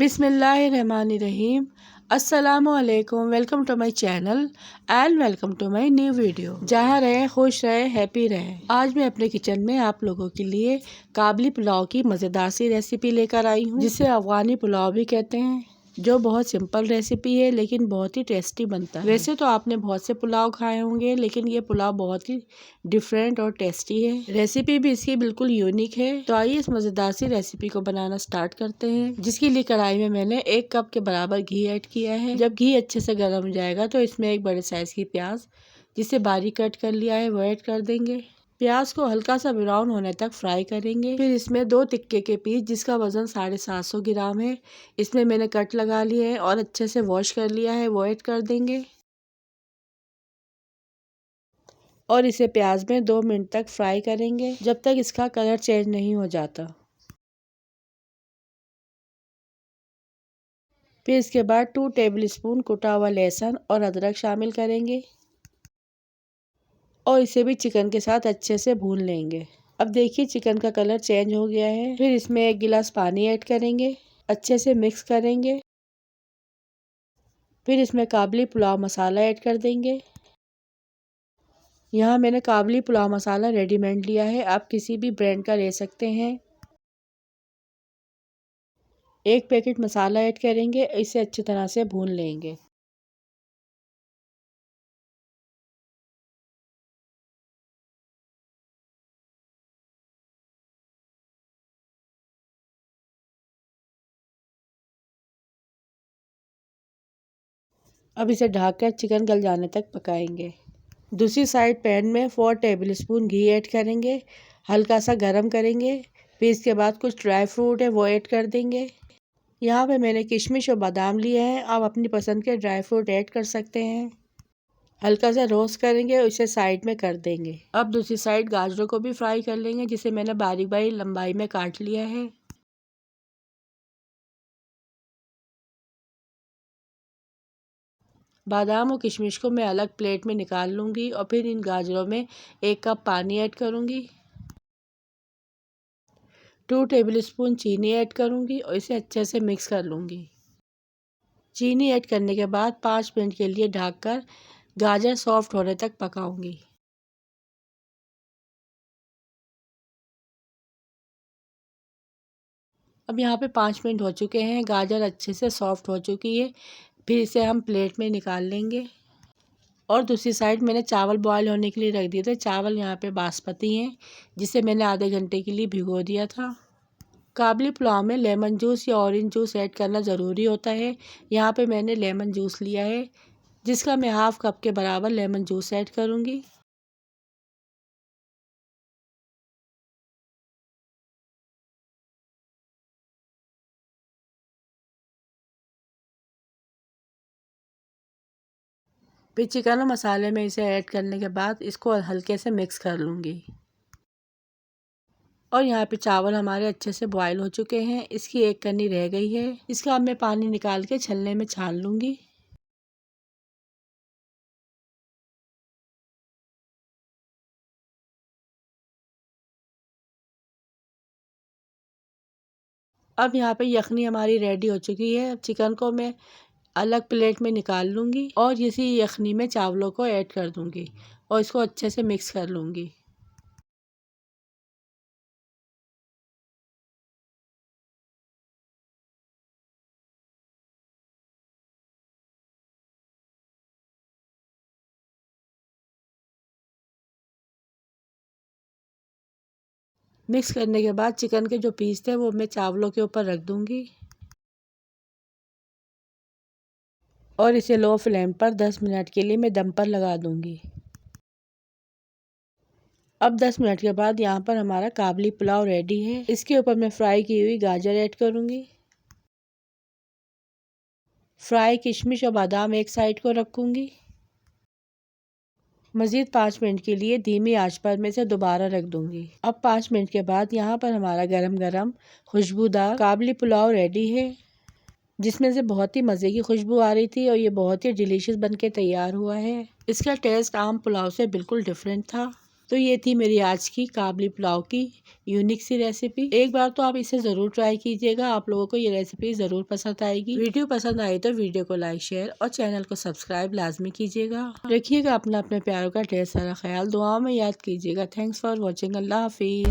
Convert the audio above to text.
बिस्मिल्लाहिर्रहमानिर्रहीम। अस्सलामुअलैकुम। Welcome to my channel and welcome to my new video. जहाँ रहे खुश रहे हैप्पी रहे। आज मैं अपने किचन में आप लोगों के लिए काबली पुलाव की मज़ेदार सी रेसिपी लेकर आई हूँ, जिसे अफगानी पुलाव भी कहते हैं, जो बहुत सिंपल रेसिपी है लेकिन बहुत ही टेस्टी बनता है। वैसे तो आपने बहुत से पुलाव खाए होंगे, लेकिन ये पुलाव बहुत ही डिफरेंट और टेस्टी है। रेसिपी भी इसकी बिल्कुल यूनिक है। तो आइए इस मज़ेदार सी रेसिपी को बनाना स्टार्ट करते हैं। जिसके लिए कढ़ाई में मैंने 1 कप के बराबर घी ऐड किया है। जब घी अच्छे से गर्म हो जाएगा तो इसमें एक बड़े साइज की प्याज, जिसे बारीक कट कर लिया है, वो ऐड कर देंगे। प्याज को हल्का सा ब्राउन होने तक फ्राई करेंगे। फिर इसमें 2 टिक्के के पीस, जिसका वजन 750 ग्राम है, इसमें मैंने कट लगा लिए हैं और अच्छे से वॉश कर लिया है, वो ऐड कर देंगे। और इसे प्याज में 2 मिनट तक फ्राई करेंगे, जब तक इसका कलर चेंज नहीं हो जाता। फिर इसके बाद 2 टेबलस्पून कुटा हुआ लहसुन और अदरक शामिल करेंगे और इसे भी चिकन के साथ अच्छे से भून लेंगे। अब देखिए चिकन का कलर चेंज हो गया है। फिर इसमें 1 गिलास पानी ऐड करेंगे, अच्छे से मिक्स करेंगे। फिर इसमें काबली पुलाव मसाला ऐड कर देंगे। यहाँ मैंने काबली पुलाव मसाला रेडीमेड लिया है, आप किसी भी ब्रांड का ले सकते हैं। 1 पैकेट मसाला ऐड करेंगे, इसे अच्छी तरह से भून लेंगे। अब इसे ढककर चिकन गल जाने तक पकाएंगे। दूसरी साइड पैन में 4 टेबलस्पून घी ऐड करेंगे, हल्का सा गरम करेंगे। फिर इसके बाद कुछ ड्राई फ्रूट है, वो ऐड कर देंगे। यहाँ पे मैंने किशमिश और बादाम लिए हैं, आप अपनी पसंद के ड्राई फ्रूट ऐड कर सकते हैं। हल्का सा रोस्ट करेंगे और इसे साइड में कर देंगे। अब दूसरी साइड गाजरों को भी फ्राई कर लेंगे, जिसे मैंने बारीक बारीक लंबाई में काट लिया है। बादाम और किशमिश को मैं अलग प्लेट में निकाल लूँगी और फिर इन गाजरों में 1 कप पानी ऐड करूँगी। 2 टेबलस्पून चीनी ऐड करूँगी और इसे अच्छे से मिक्स कर लूँगी। चीनी ऐड करने के बाद 5 मिनट के लिए ढककर गाजर सॉफ्ट होने तक पकाऊंगी। अब यहाँ पे 5 मिनट हो चुके हैं, गाजर अच्छे से सॉफ्ट हो चुकी है। फिर इसे हम प्लेट में निकाल लेंगे। और दूसरी साइड मैंने चावल बॉयल होने के लिए रख दिए थे। चावल यहाँ पे बासमती हैं, जिसे मैंने आधे घंटे के लिए भिगो दिया था। काबली पुलाव में लेमन जूस या ऑरेंज जूस ऐड करना ज़रूरी होता है। यहाँ पे मैंने लेमन जूस लिया है, जिसका मैं हाफ़ कप के बराबर लेमन जूस ऐड करूँगी। फिर चिकन और मसाले में इसे ऐड करने के बाद इसको हल्के से मिक्स कर लूँगी। और यहाँ पे चावल हमारे अच्छे से बॉयल हो चुके हैं, इसकी एक कनी रह गई है। इसका अब मैं पानी निकाल के छलने में छान लूँगी। अब यहाँ पे यखनी हमारी रेडी हो चुकी है। अब चिकन को मैं अलग प्लेट में निकाल लूँगी और इसी यखनी में चावलों को ऐड कर दूँगी और इसको अच्छे से मिक्स कर लूँगी। मिक्स करने के बाद चिकन के जो पीस थे वो मैं चावलों के ऊपर रख दूँगी और इसे लो फ्लेम पर 10 मिनट के लिए मैं दम पर लगा दूँगी। अब 10 मिनट के बाद यहाँ पर हमारा काबली पुलाव रेडी है। इसके ऊपर मैं फ्राई की हुई गाजर ऐड करूँगी। फ्राई किशमिश और बादाम एक साइड को रखूँगी। मज़ीद 5 मिनट के लिए धीमी आंच पर मैं इसे दोबारा रख दूँगी। अब 5 मिनट के बाद यहाँ पर हमारा गरम गरम खुशबूदार काबली पुलाव रेडी है, जिसमें से बहुत ही मज़े की खुशबू आ रही थी और ये बहुत ही डिलीशियस बनके तैयार हुआ है। इसका टेस्ट आम पुलाव से बिल्कुल डिफरेंट था। तो ये थी मेरी आज की काबली पुलाव की यूनिक सी रेसिपी। एक बार तो आप इसे ज़रूर ट्राई कीजिएगा, आप लोगों को ये रेसिपी ज़रूर पसंद आएगी। वीडियो पसंद आई तो वीडियो को लाइक, शेयर और चैनल को सब्सक्राइब लाजमी कीजिएगा। रखिएगा अपना अपने प्यारों का ढेर सारा ख्याल, दुआओं में याद कीजिएगा। Thanks for watching. अल्लाह हाफिज़।